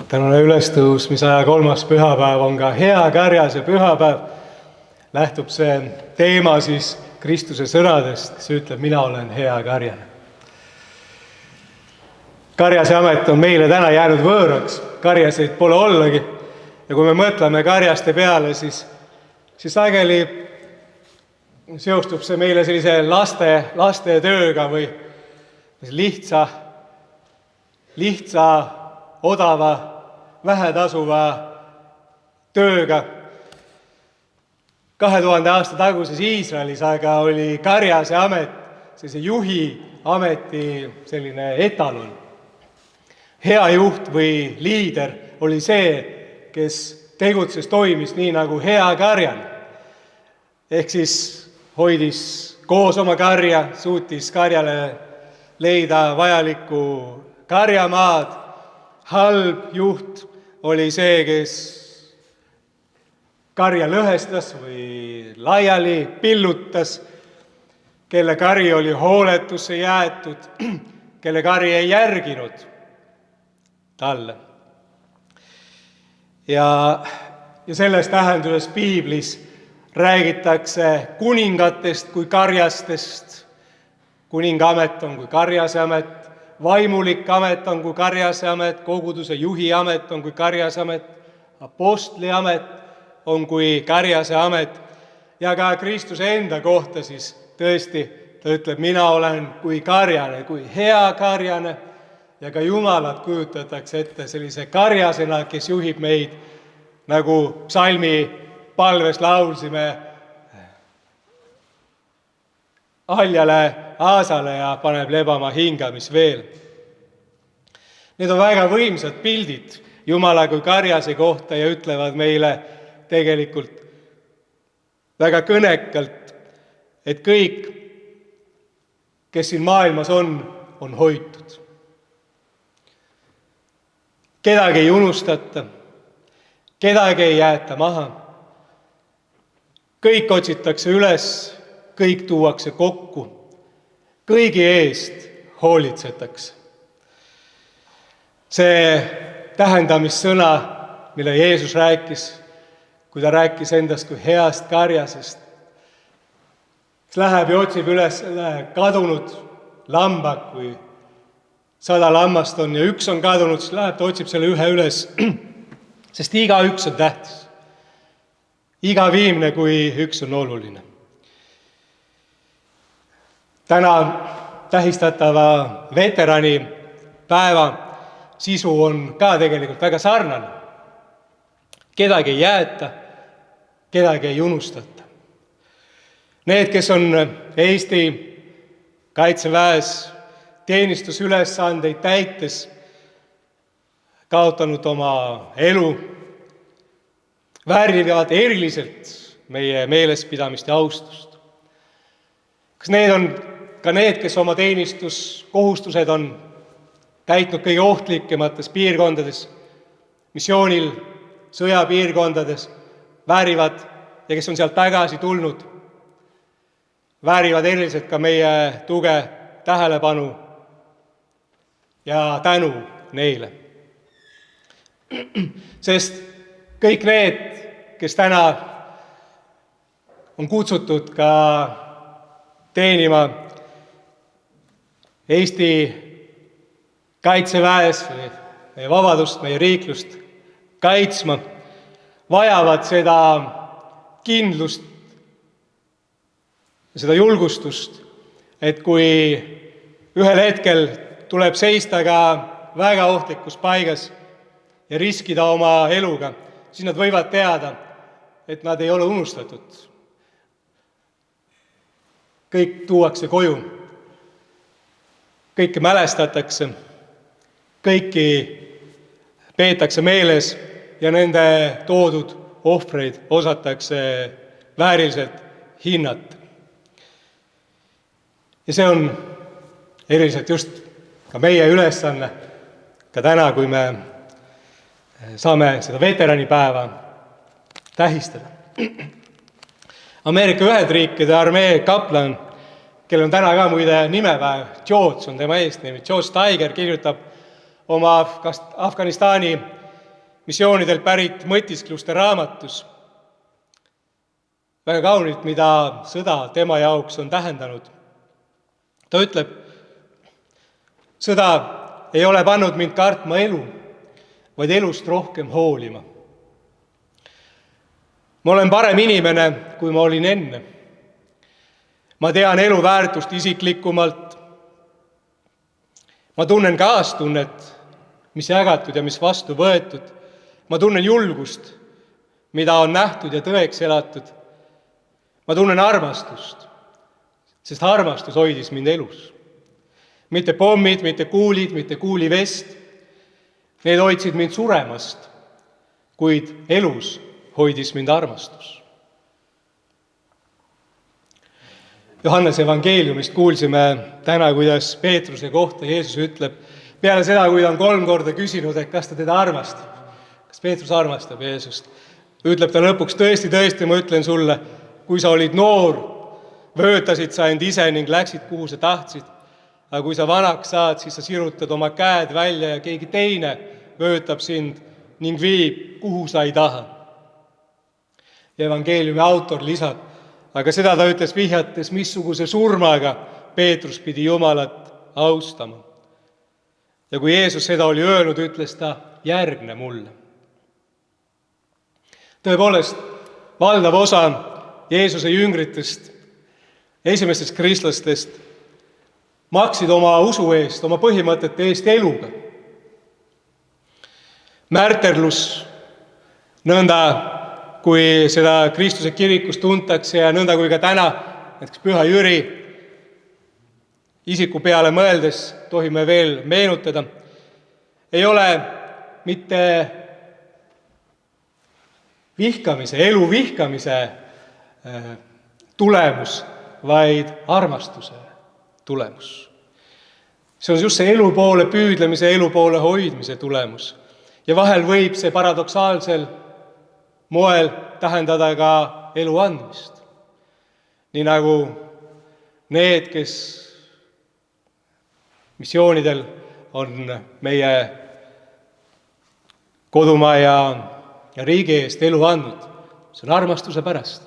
Tänane ülestõusmisaja 3. pühapäev on ka hea karjase pühapäev. Lähtub see teema siis Kristuse sõnadest, kes ütleb, mina olen hea karjane. Karjase amet on meile täna jäänud võõraks, karjaseid pole ollagi. Ja kui me mõtleme karjaste peale, siis sageli seostub see meile sellise laste tööga või lihtsa, odava, vähetasuva tööga. 2000 aasta taguses Iisraelis aga oli karjase amet, sellise juhi ameti selline etalon. Hea juht või liider oli see, kes tegutses, toimis nii nagu hea karjane. Ehk siis hoidis koos oma karja, suutis karjale leida vajalikku karjamaad. Halb juht oli see, kes karja lõhestas või laiali pillutas, kelle kari oli hooletusse jäetud, kelle kari ei järginud talle. Ja selles tähenduses piiblis räägitakse kuningatest kui karjastest. Kuninga amet on kui karjase amet, vaimulik amet on kui karjase amet, koguduse juhi amet on kui karjase amet, apostli amet on kui karjase amet. Ja ka Kristuse enda kohta siis tõesti, ta ütleb, mina olen kui karjane, kui hea karjane. Ja ka Jumalat kujutatakse ette sellise karjasena, kes juhib meid, nagu psalmi palves laulsime, haljale aasale ja paneb lebama hingamis veel. Need on väga võimsad pildid Jumala kui karjase kohta ja ütlevad meile tegelikult väga kõnekalt, et kõik, kes siin maailmas on hoitud. Kedagi ei unustata, kedagi ei jäeta maha. Kõik otsitakse üles, kõik tuuakse kokku, kõigi eest hoolitsetakse. See tähendamissõna, mille Jeesus rääkis, kui ta rääkis endast kui heast karjasest, kes läheb ja otsib üles kadunud lamba, kui 100 lammast on ja üks on kadunud, siis läheb ta otsib selle ühe üles, sest iga üks on tähtis. Iga viimne, kui üks on oluline. Täna tähistatava veterani päeva sisu on ka tegelikult väga sarnane. Kedagi ei jäeta, kedagi ei unustata. Need, kes on Eesti kaitseväes teenistusülesandeid täites kaotanud oma elu, väärivad eriliselt meie meelespidamist ja austust. Kas need on ka need, kes oma teenistuskohustused on täitnud kõige ohtlikemates piirkondades, missioonil, sõjapiirkondades, väärivad ja kes on sealt tagasi tulnud, väärivad eriliselt ka meie tuge, tähelepanu ja tänu neile. Sest kõik need, kes täna on kutsutud ka teenima Eesti kaitseväes või meie vabadust, meie riiklust kaitsma, vajavad seda kindlust ja seda julgustust, et kui ühel hetkel tuleb seista ka väga ohtlikus paigas ja riskida oma eluga, siis nad võivad teada, et nad ei ole unustatud. Kõik tuuakse koju, kõike mälestatakse, kõiki peetakse meeles ja nende toodud ohvreid osatakse vääriliselt hinnata. Ja see on eriliselt just ka meie ülesanne, ka täna, kui me saame seda veteranipäeva tähistada. Ameerika Ühendriikide armee kaplan, kellel on täna ka muide nimepäev, George on tema eesnimi, George Tiger kirjutab oma Afganistani missioonidelt pärit mõtiskluste raamatus väga kaunilt, mida sõda tema jaoks on tähendanud. Ta ütleb, sõda ei ole pannud mind kartma elu, vaid elust rohkem hoolima. Ma olen parem inimene, kui ma olin enne. Ma tean elu väärtust isiklikumalt. Ma tunnen kaastunnet, mis jagatud ja mis vastu võetud. Ma tunnen julgust, mida on nähtud ja tõeks elatud. Ma tunnen armastust, sest armastus hoidis mind elus. Mitte pommid, mitte kuulid, mitte kuulivest. Need hoidsid mind suremast, kuid elus hoidis mind armastus. Johannese evangeeliumist kuulsime täna, kuidas Peetruse kohta Jeesus ütleb, peale seda, kui ta on 3 korda küsinud, et kas ta teda armastab. Kas Peetrus armastab Jeesust? Ütleb ta lõpuks, tõesti, ma ütlen sulle, kui sa olid noor, vöötasid sa end ise ning läksid, kuhu sa tahtsid. Aga kui sa vanaks saad, siis sa sirutad oma käed välja ja keegi teine vöötab sind ning viib, kuhu sa ei taha. Ja evangeeliumi autor lisab, aga seda ta ütles vihjates, missuguse surmaga Peetrus pidi Jumalat austama. Ja kui Jeesus seda oli öelnud, ütles ta, järgne mulle. Tõepoolest, valdav osa Jeesuse jüngritest, esimestest kristlastest, maksid oma usu eest, oma põhimõtete eest eluga. Märterlus, nõnda kui seda Kristuse kirikus tuntakse ja nõnda kui ka täna, näiteks Püha Jüri isiku peale mõeldes tohime veel meenutada, ei ole mitte elu vihkamise tulemus, vaid armastuse tulemus. See on just see elu poole püüdlemise, elu poole hoidmise tulemus. Ja vahel võib see paradoksaalsel moel tähendada ka elu andmist. Nii nagu need, kes missioonidel on meie kodumaa ja riigi eest elu andnud. See on armastuse pärast.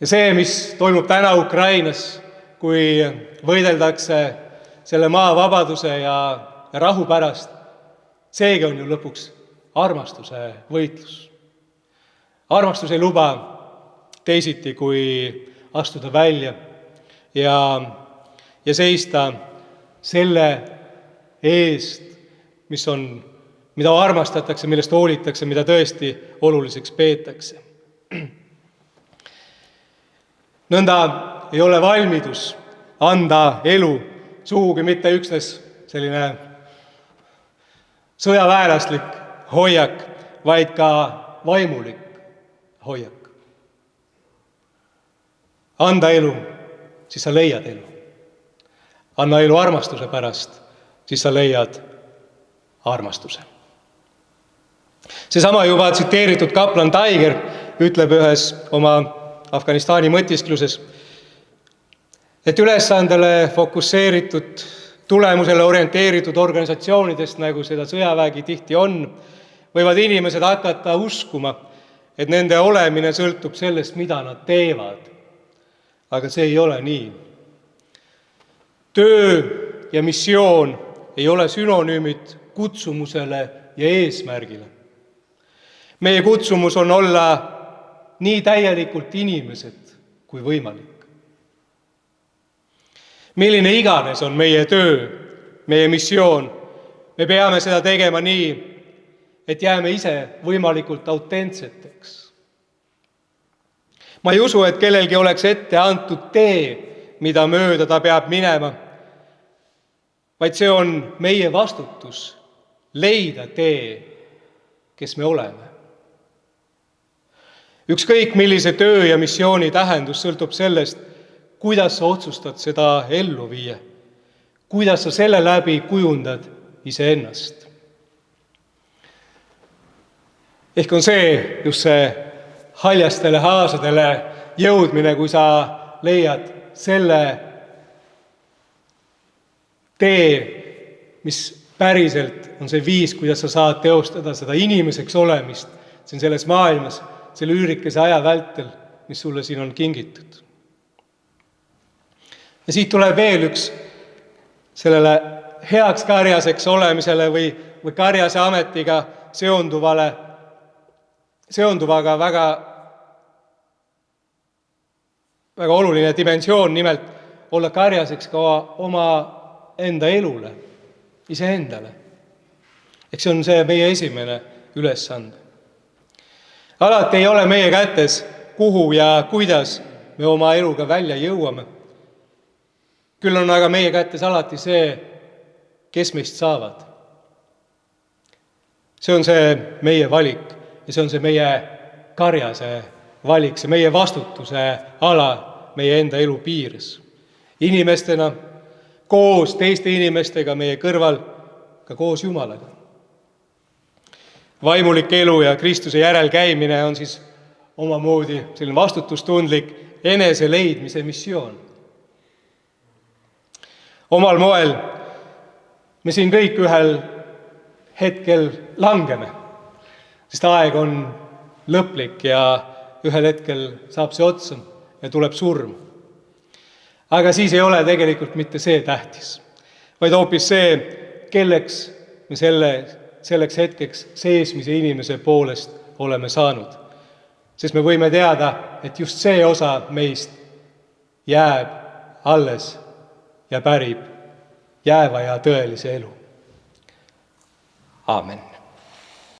Ja see, mis toimub täna Ukrainas, kui võideldakse selle maa vabaduse ja rahu pärast, seegi on ju lõpuks armastuse võitlus. Armastus ei luba teisiti, kui astuda välja ja seista selle eest, mida armastatakse, millest hoolitakse, mida tõesti oluliseks peetakse. Nõnda ei ole valmidus anda elu sugugi mitte üksnes selline sõjaväelaslik hoiak, vaid ka vaimulik hoiak. Anda elu, siis sa leiad elu. Anna elu armastuse pärast, siis sa leiad armastuse. Seesama juba tsiteeritud kaplan Taiger ütleb ühes oma Afganistani mõtiskluses, et ülesandele fokusseeritud, tulemusele orienteeritud organisatsioonidest, nagu seda sõjavägi tihti on, võivad inimesed hakata uskuma, et nende olemine sõltub sellest, mida nad teevad. Aga see ei ole nii. Töö ja missioon ei ole sünonüümid kutsumusele ja eesmärgile. Meie kutsumus on olla nii täielikult inimesed kui võimalik. Milline iganes on meie töö, meie missioon, me peame seda tegema nii, et jääme ise võimalikult autentseteks. Ma ei usu, et kellelgi oleks ette antud tee, mida mööda ta peab minema, vaid see on meie vastutus leida tee, kes me oleme. Ükskõik millise töö ja missiooni tähendus sõltub sellest, kuidas sa otsustad seda ellu viia, kuidas sa selle läbi kujundad iseennast. Ehk on see just see haljastele haasadele jõudmine, kui sa leiad selle tee, mis päriselt on see viis, kuidas sa saad teostada seda inimeseks olemist siin selles maailmas, selle üürikese aja vältel, mis sulle siin on kingitud. Ja siit tuleb veel üks sellele heaks karjaseks olemisele või karjase ametiga seonduvaga väga oluline dimensioon, nimelt olla karjaseks ka oma enda elule, iseendale. Eks see on see meie esimene ülesande. Alati ei ole meie kätes, kuhu ja kuidas me oma eluga välja jõuame. Küll on aga meie kätes alati see, kes meist saavad. See on see meie valik ja see on see meie karjase valik, see meie vastutuse ala meie enda elu piires. Inimestena, koos teiste inimestega meie kõrval, ka koos Jumalaga. Vaimulik elu ja Kristuse järel käimine on siis omamoodi selline vastutustundlik enese leidmise missioon. Omal moel me siin kõik ühel hetkel langeme, sest aeg on lõplik ja ühel hetkel saab see otsa ja tuleb surm. Aga siis ei ole tegelikult mitte see tähtis, vaid hoopis see, kelleks me selleks hetkeks seesmise inimese poolest oleme saanud. Sest me võime teada, et just see osa meist jääb alles ja pärib jääva ja tõelise elu. Aamen.